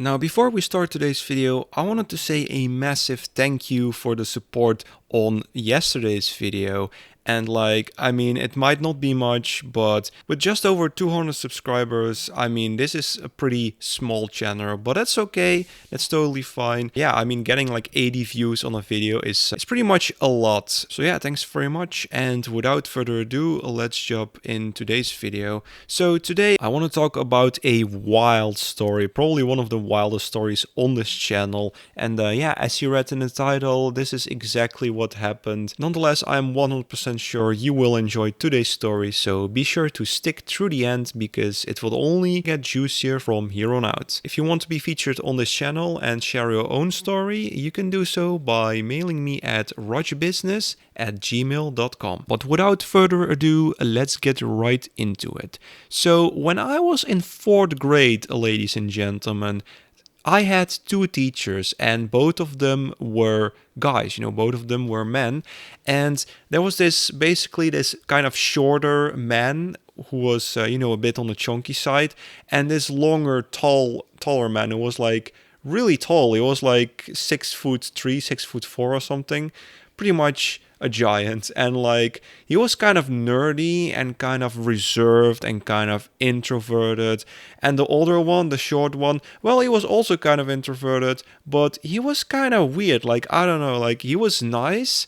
Now, before we start today's video, I wanted to say a massive thank you for the support on yesterday's video. And it might not be much, but with just over 200 subscribers, this is a pretty small channel, but that's okay. That's totally fine. Yeah, getting like 80 views on a video is pretty much a lot. So yeah, thanks very much. And without further ado, let's jump in today's video. So today I want to talk about a wild story, probably one of the wildest stories on this channel. And yeah, as you read in the title, this is exactly what happened. Nonetheless, I'm 100% sure you will enjoy today's story, so be sure to stick through the end because it will only get juicier from here on out. If you want to be featured on this channel and share your own story, you can do so by mailing me at rajbusiness@gmail.com. But without further ado, let's get right into it. So when I was in 4th grade, ladies and gentlemen, I had two teachers and both of them were guys, both of them were men. And there was this kind of shorter man who was, a bit on the chunky side, and this taller man who was like really tall. He was like 6'3", 6'4" or something, pretty much a giant. And he was kind of nerdy and kind of reserved and kind of introverted. And the older one, the short one, well, he was also kind of introverted, but he was kind of weird. I don't know, he was nice.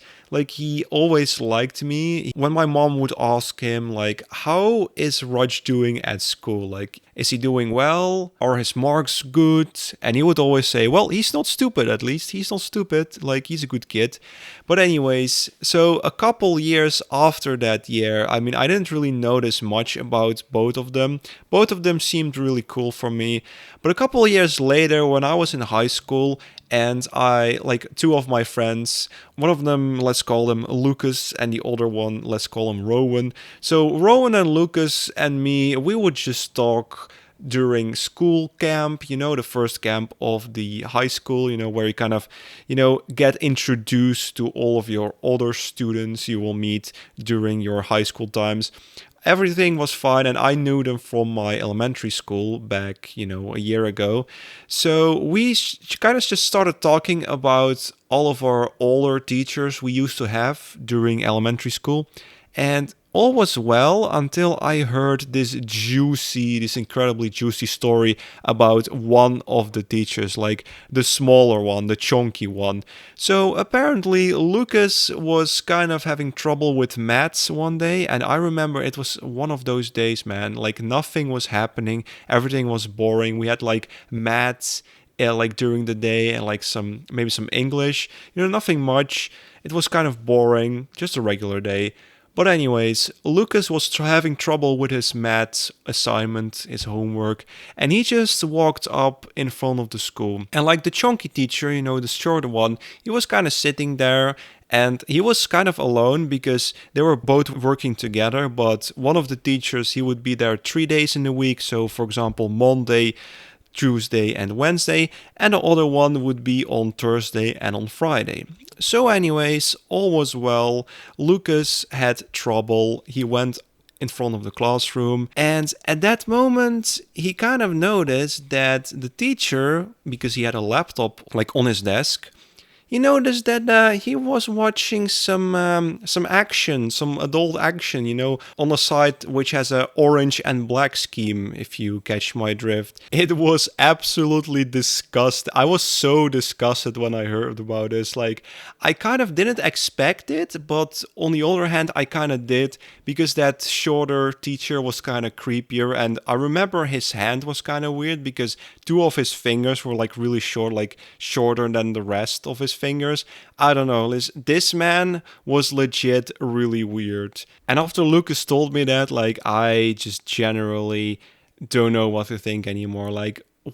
He always liked me. When my mom would ask him, how is Raj doing at school? Is he doing well? Are his marks good? And he would always say, well, he's not stupid, at least. He's not stupid. He's a good kid. But anyways, so a couple years after that year, I didn't really notice much about both of them. Both of them seemed really cool for me. But a couple of years later, when I was in high school, and two of my friends, one of them, let's call him Lucas, and the older one, let's call him Rowan. So Rowan and Lucas and me, we would just talk during school camp, the first camp of the high school, where you kind of, get introduced to all of your other students you will meet during your high school times. Everything was fine, and I knew them from my elementary school back, a year ago. So we kind of just started talking about all of our older teachers we used to have during elementary school. And all was well until I heard this incredibly juicy story about one of the teachers, the smaller one, the chunky one. So apparently Lucas was kind of having trouble with maths one day, and I remember it was one of those days, man, nothing was happening, everything was boring. We had maths during the day and maybe some English, nothing much. It was kind of boring, just a regular day. But anyways, Lucas was having trouble with his maths assignment, his homework, and he just walked up in front of the school. And the chunky teacher, the shorter one, he was kind of sitting there, and he was kind of alone because they were both working together, but one of the teachers, he would be there 3 days in a week. So for example, Monday, Tuesday and Wednesday, and the other one would be on Thursday and on Friday. So anyways, all was well. Lucas had trouble. He went in front of the classroom, and at that moment he kind of noticed that the teacher, because he had a laptop on his desk, he noticed that he was watching some action, some adult action, on a site which has a orange and black scheme, if you catch my drift. It was absolutely disgusting. I was so disgusted when I heard about this. I kind of didn't expect it, but on the other hand, I kind of did, because that shorter teacher was kind of creepier, and I remember his hand was kind of weird because two of his fingers were really short, shorter than the rest of his fingers. I don't know, this man was legit really weird. And after Lucas told me that, I just generally don't know what to think anymore.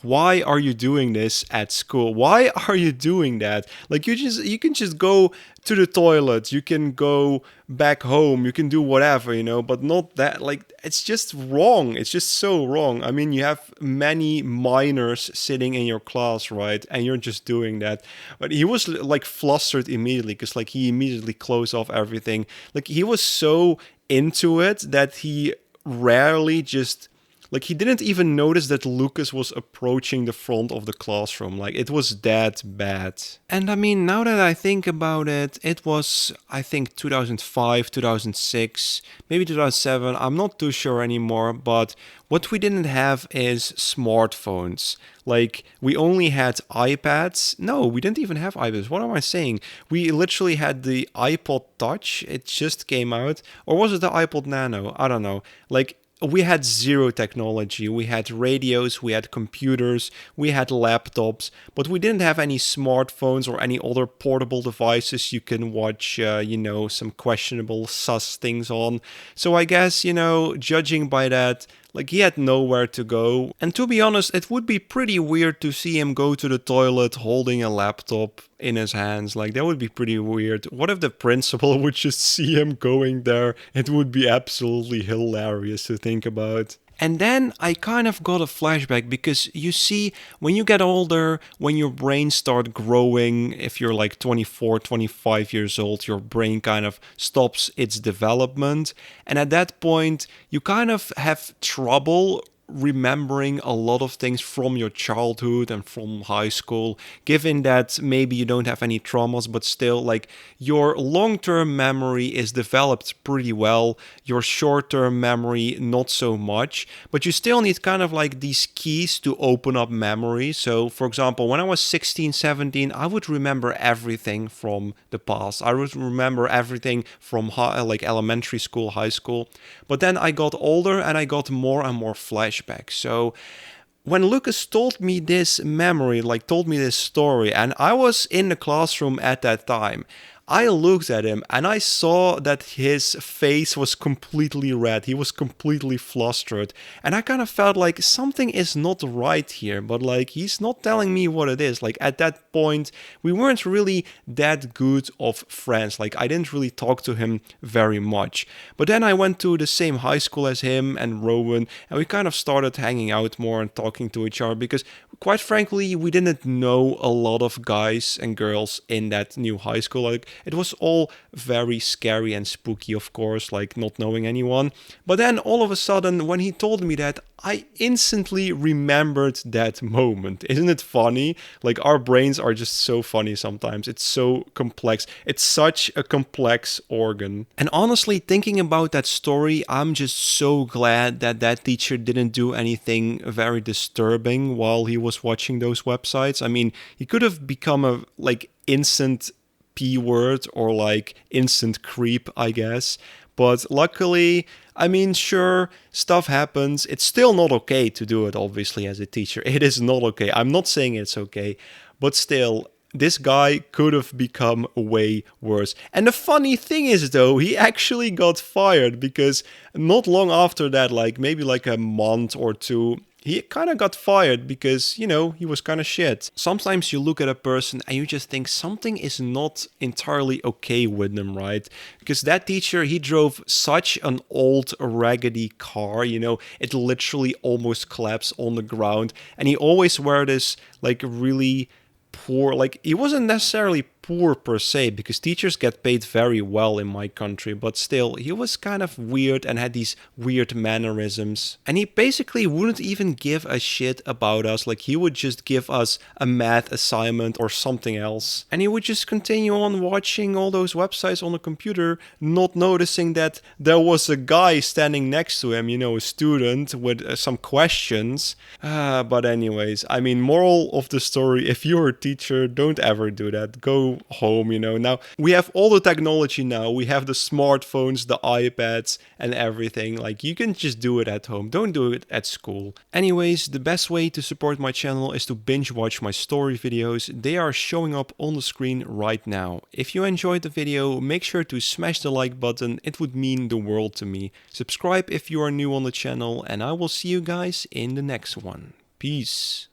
Why are you doing this at school? Why are you doing that? You can just go to the toilet, you can go back home, you can do whatever, but not that. It's just wrong. It's just so wrong. You have many minors sitting in your class, right? And you're just doing that. But he was flustered immediately because he immediately closed off everything. He was so into it that he rarely just Like, he didn't even notice that Lucas was approaching the front of the classroom. Like, it was that bad. And I mean, now that I think about it, it was, I think, 2005, 2006, maybe 2007. I'm not too sure anymore, but what we didn't have is smartphones. Like, we only had iPads. No, we didn't even have iPads. What am I saying? We literally had the iPod Touch. It just came out. Or was it the iPod Nano? I don't know. Like, we had zero technology. We had radios, we had computers, we had laptops, but we didn't have any smartphones or any other portable devices you can watch, some questionable sus things on. So I guess, judging by that, like, he had nowhere to go. And to be honest, it would be pretty weird to see him go to the toilet holding a laptop in his hands. Like, that would be pretty weird. What if the principal would just see him going there? It would be absolutely hilarious to think about. And then I kind of got a flashback because you see, when you get older, when your brain starts growing, if you're like 24, 25 years old, your brain kind of stops its development. And at that point, you kind of have trouble remembering a lot of things from your childhood and from high school, given that maybe you don't have any traumas, but still, like, your long-term memory is developed pretty well, your short-term memory not so much, but you still need kind of like these keys to open up memory. So for example, when I was 16, 17, I would remember everything from the past. I would remember everything from like elementary school, high school, but then I got older and I got more and more flashbacks. So when Lucas told me this memory, like told me this story, and I was in the classroom at that time, I looked at him and I saw that his face was completely red. He was completely flustered. And I kind of felt like something is not right here, but like he's not telling me what it is. Like at that point, we weren't really that good of friends. Like I didn't really talk to him very much. But then I went to the same high school as him and Rowan, and we kind of started hanging out more and talking to each other because quite frankly, we didn't know a lot of guys and girls in that new high school. Like it was all very scary and spooky, of course, like not knowing anyone. But then all of a sudden, when he told me that, I instantly remembered that moment. Isn't it funny? Like our brains are just so funny sometimes. It's so complex. It's such a complex organ. And honestly, thinking about that story, I'm just so glad that that teacher didn't do anything very disturbing while he was watching those websites. I mean, he could have become a like instant P word or like instant creep, I guess. But luckily, I mean, sure, stuff happens. It's still not okay to do it, obviously, as a teacher. It is not okay. I'm not saying it's okay, but still, this guy could have become way worse. And the funny thing is, though, he actually got fired because not long after that, like maybe like a month or two, he kind of got fired because, you know, he was kind of shit. Sometimes you look at a person and you just think something is not entirely okay with them, right? Because that teacher, he drove such an old, raggedy car, you know, it literally almost collapsed on the ground. And he always wore this, like, really poor, like he wasn't necessarily poor per se because teachers get paid very well in my country, but still he was kind of weird and had these weird mannerisms, and he basically wouldn't even give a shit about us. Like he would just give us a math assignment or something else, and he would just continue on watching all those websites on the computer, not noticing that there was a guy standing next to him, you know, a student with some questions. But anyways, I mean, moral of the story, if you're a teacher, don't ever do that. Go home, you know. Now we have all the technology now. We have the smartphones, the iPads and everything. Like you can just do it at home. Don't do it at school. Anyways, the best way to support my channel is to binge watch my story videos. They are showing up on the screen right now. If you enjoyed the video, make sure to smash the like button. It would mean the world to me. Subscribe if you are new on the channel, and I will see you guys in the next one. Peace.